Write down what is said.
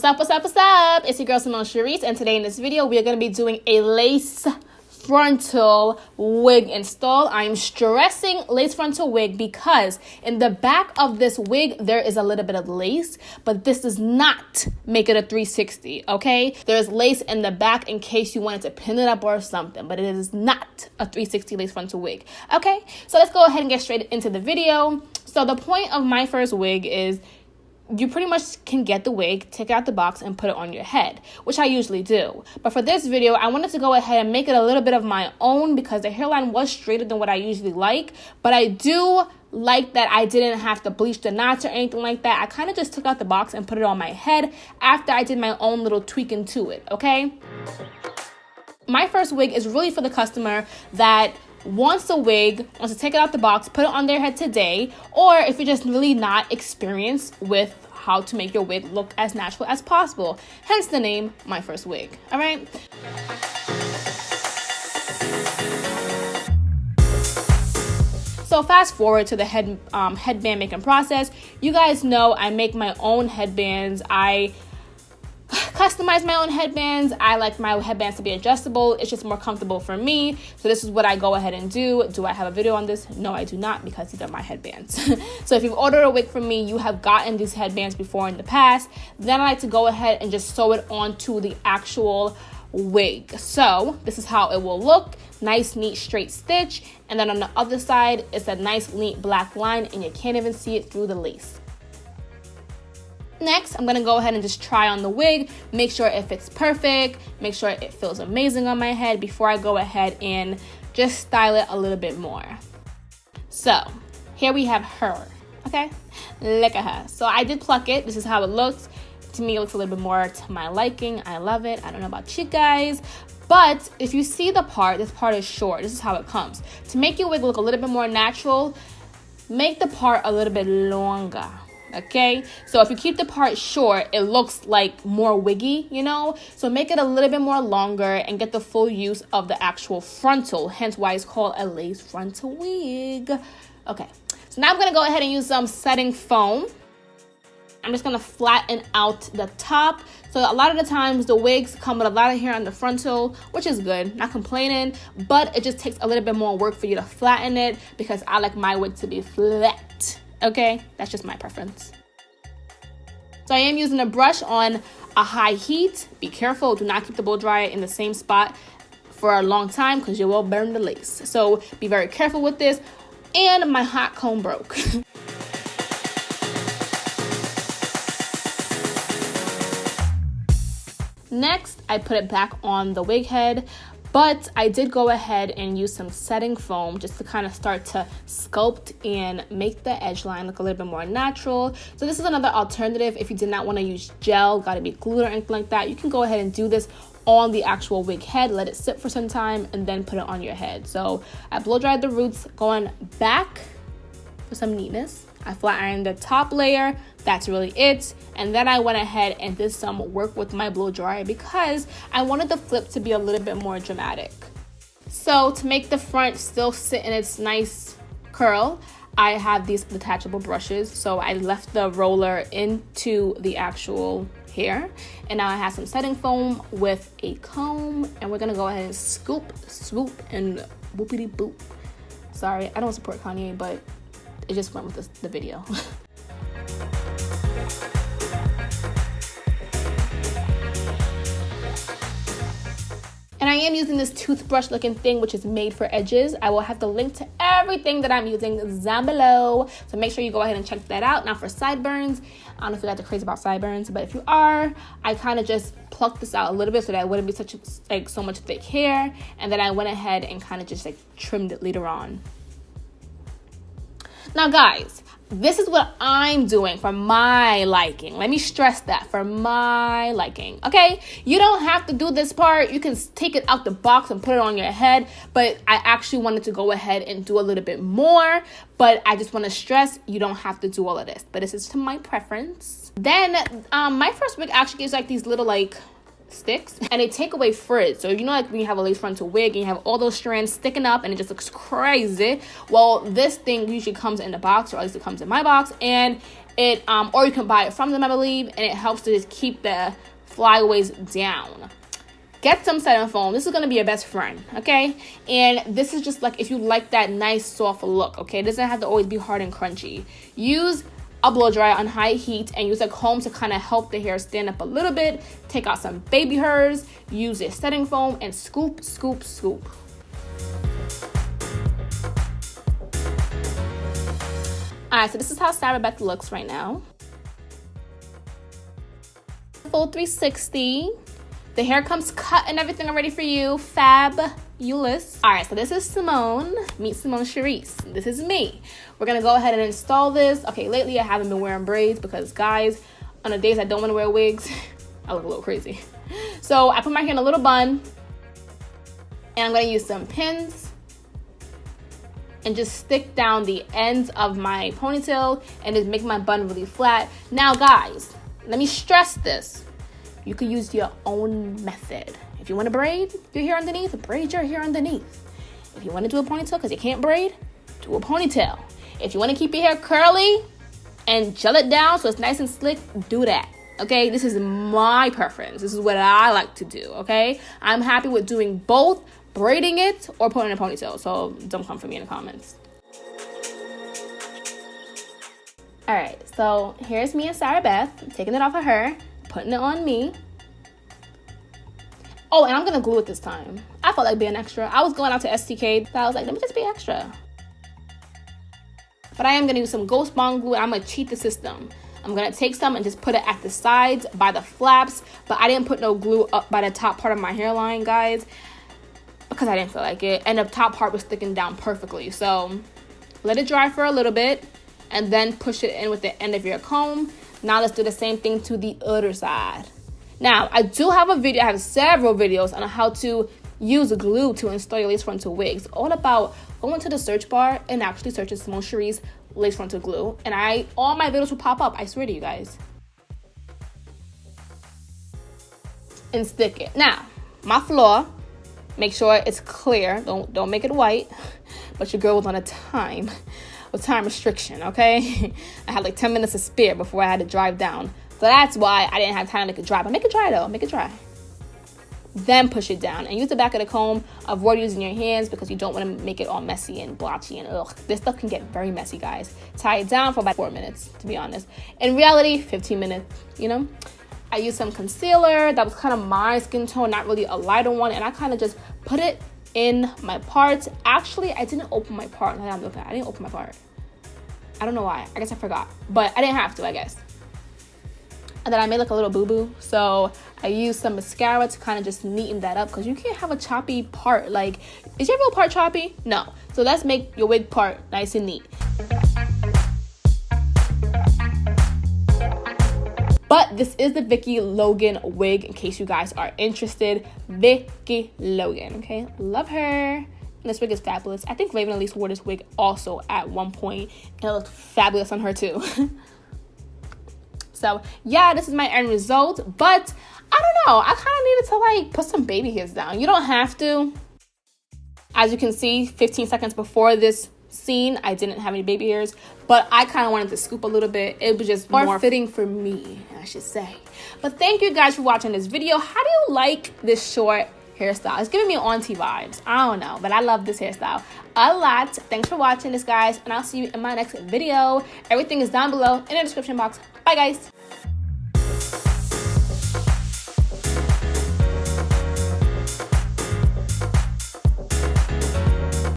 What's up, what's up, what's up? It's your girl Salon and today in this video we are going to be doing a lace frontal wig install. I'm stressing lace frontal wig because in the back of this wig there is a little bit of lace, but this does not make it a 360, okay? There's lace in the back in case you wanted to pin it up or something, but it is not a 360 lace frontal wig, okay? So let's go ahead and get straight into the video. So the point of my first wig is you pretty much can get the wig, take it out the box, and put it on your head, which I usually do. But for this video, I wanted to go ahead and make it a little bit of my own because the hairline was straighter than what I usually like. But I do like that I didn't have to bleach the knots or anything like that. I kind of just took out the box and put it on my head after I did my own little tweaking to it, okay? My first wig is really for the customer that wants a wig, wants to take it out the box, put it on their head today, or if you're just really not experienced with how to make your wig look as natural as possible. Hence the name, My First Wig, all right? So fast forward to the headband making process. You guys know I make my own headbands. I customize my own headbands. I like my headbands to be adjustable. It's just more comfortable for me. So this is what I go ahead and do. Do I have a video on this? No, I do not, because these are my headbands. So if you've ordered a wig from me, you have gotten these headbands before in the past. Then I like to go ahead and just sew it onto the actual wig. So this is how it will look. Nice, neat, straight stitch. And then on the other side, it's a nice, neat black line, and you can't even see it through the lace. Next, I'm gonna go ahead and just try on the wig, make sure it fits perfect, make sure it feels amazing on my head before I go ahead and just style it a little bit more. So here we have her, okay? Look at her. So I did pluck it. This is how it looks. To me, it looks a little bit more to my liking. I love it. I don't know about you guys, but if you see the part, this part is short. This is how it comes. To make your wig look a little bit more natural, make the part a little bit longer. Okay, so if you keep the part short, it looks like more wiggy, you know? So make it a little bit more longer and get the full use of the actual frontal, hence why it's called a lace frontal wig. Okay, so now I'm gonna go ahead and use some setting foam. I'm just gonna flatten out the top. So a lot of the times the wigs come with a lot of hair on the frontal, which is good, not complaining, but it just takes a little bit more work for you to flatten it because I like my wig to be flat. Okay, that's just my preference. So I am using a brush on a high heat. Be careful, do not keep the blow dryer in the same spot for a long time because you will burn the lace. So be very careful with this. And my hot comb broke. Next, I put it back on the wig head. But I did go ahead and use some setting foam just to kind of start to sculpt and make the edge line look a little bit more natural. So this is another alternative if you did not want to use gel, gotta be glued or anything like that. You can go ahead and do this on the actual wig head, let it sit for some time, and then put it on your head. So I blow dried the roots going back for some neatness. I flat ironed the top layer. That's really it. And then I went ahead and did some work with my blow dryer because I wanted the flip to be a little bit more dramatic. So to make the front still sit in its nice curl, I have these detachable brushes. So I left the roller into the actual hair. And now I have some setting foam with a comb. And we're gonna go ahead and scoop, swoop, and whoopity boop. Sorry, I don't support Kanye, but it just went with the video. And I am using this toothbrush looking thing, which is made for edges. I will have the link to everything that I'm using down below. So make sure you go ahead and check that out. Now for sideburns, I don't know if you guys are crazy about sideburns, but if you are, I kind of just plucked this out a little bit so that it wouldn't be such so much thick hair. And then I went ahead and kind of just trimmed it later on. Now guys, this is what I'm doing for my liking. Let me stress that, for my liking, okay? You don't have to do this part. You can take it out the box and put it on your head, but I actually wanted to go ahead and do a little bit more, but I just want to stress you don't have to do all of this, but this is to my preference. Then my first wig actually gives these little sticks, and they take away frizz. So you know, when you have a lace frontal wig and you have all those strands sticking up and it just looks crazy, well, this thing usually comes in the box, or at least it comes in my box, and It or you can buy it from them, I believe, and it helps to just keep the flyaways down. Get some setting foam. This is going to be your best friend, okay? And this is just like if you like that nice soft look, okay? It doesn't have to always be hard and crunchy. Use a blow dryer on high heat and use a comb to kind of help the hair stand up a little bit. Take out some baby hairs. Use your setting foam and scoop, scoop, scoop. Alright, so this is how Sarah Beth looks right now. Full 360. The hair comes cut and everything already for you. Fabulous. All right, so this is Simone. Meet Simone Charisse. This is me. We're going to go ahead and install this. Okay, lately I haven't been wearing braids because, guys, on the days I don't want to wear wigs, I look a little crazy. So I put my hair in a little bun. And I'm going to use some pins. And just stick down the ends of my ponytail and just make my bun really flat. Now, guys, let me stress this. You can use your own method. If you want to braid your hair underneath, braid your hair underneath. If you want to do a ponytail because you can't braid, do a ponytail. If you want to keep your hair curly and gel it down so it's nice and slick, do that. Okay, this is my preference. This is what I like to do, okay? I'm happy with doing both, braiding it or putting in a ponytail. So don't come for me in the comments. All right, so here's me and Sarah Beth. I'm taking it off of her, putting it on me. Oh, and I'm gonna glue it this time. I felt like being extra. I was going out to STK, so I was like, let me just be extra. But I am gonna use some Ghost Bond glue. I'm gonna cheat the system. I'm gonna take some and just put it at the sides by the flaps, but I didn't put no glue up by the top part of my hairline, guys, because I didn't feel like it. And the top part was sticking down perfectly. So let it dry for a little bit and then push it in with the end of your comb. Now let's do the same thing to the other side. Now, I do have a video, I have several videos on how to use glue to install your lace frontal wigs. All about going to the search bar and actually searching Simone Charisse lace frontal glue. And all my videos will pop up, I swear to you guys. And stick it. Now, my floor, make sure it's clear. Don't make it white. But your girl was on a time restriction, okay? I had like 10 minutes to spare before I had to drive down. So that's why I didn't have time to make it dry. But make it dry though, make it dry. Then push it down and use the back of the comb. Avoid using your hands because you don't want to make it all messy and blotchy and ugh. This stuff can get very messy, guys. Tie it down for about 4 minutes, to be honest. In reality, 15 minutes, you know? I used some concealer that was kind of my skin tone, not really a lighter one. And I kind of just put it in my parts. Actually, I didn't open my part. Now that I'm looking at it, I didn't open my part. I don't know why. I guess I forgot. But I didn't have to, I guess. And then I made like a little boo-boo. So I used some mascara to kind of just neaten that up because you can't have a choppy part. Like, is your real part choppy? No. So let's make your wig part nice and neat. But this is the Vicky Logan wig in case you guys are interested. Vicky Logan, okay? Love her. And this wig is fabulous. I think Raven Elise wore this wig also at one point. And it looked fabulous on her too. So yeah, this is my end result. But I don't know. I kind of needed to like put some baby hairs down. You don't have to. As you can see, 15 seconds before this scene, I didn't have any baby hairs. But I kind of wanted to scoop a little bit. It was just more fitting for me, I should say. But thank you guys for watching this video. How do you like this short hairstyle? It's giving me auntie vibes. I don't know, but I love this hairstyle a lot. Thanks for watching this, guys, and I'll see you in my next video. Everything is down below in the description box. Bye, guys.